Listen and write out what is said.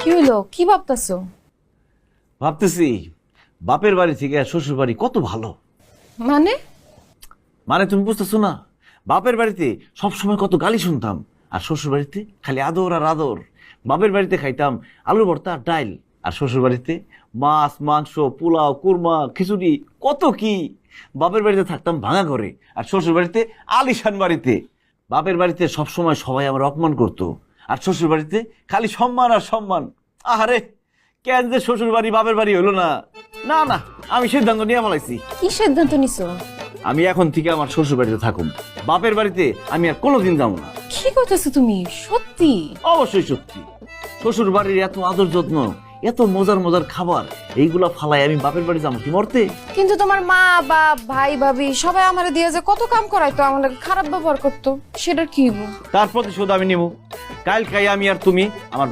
কি হইলো? কি ভাবতাছো? ভাবতেছি বাপের বাড়ি থেকে শ্বশুর বাড়ি কত ভালো। মানে? মানে তুমি বুঝতেছো না? বাপের বাড়িতে সবসময় কত গালি শুনতাম, আর শ্বশুর বাড়িতে খালি আদর আর আদর। বাপের বাড়িতে খাইতাম আলু ভর্তা আর ডাইল, আর শ্বশুর বাড়িতে মাছ মাংস পোলাও কুরমা খিচুড়ি কত কি। বাপের বাড়িতে থাকতাম ভাঙা ঘরে, আর শ্বশুর বাড়িতে আলিশান বাড়িতে। বাপের বাড়িতে সবসময় সবাই আমার অপমান করতো, আর শ্বশুর বাড়িতে খালি সম্মান আর সম্মান। আহারে, কেন যে শ্বশুর বাড়ি বাপের বাড়ি হলো না। না না, আমি সিদ্ধান্ত নিয়ে ফেলাইছি। কি সিদ্ধান্ত নিছো? আমি এখন থেকে আমার শ্বশুর বাড়িতে থাকুম, বাপের বাড়িতে আমি আর কোনোদিন যাবো না। কি করতেছো তুমি? সত্যি? অবশ্যই সত্যি। শ্বশুর বাড়ির এত আদর যত্ন, এত মজার মজার খাবার, এইগুলা ফালাই আমি বাপের বাড়ি যাবো কি মরতে? কিন্তু তোমার মা বাপ ভাই ভাবি সবাই আমারে দিয়ে যে কত কাম করাইতো, আমাদের খারাপ ব্যবহার করতো, সেটা কি হইব? তার প্রতিশোধ আমি নিব। কাল খাই আমি আর তুমি আমার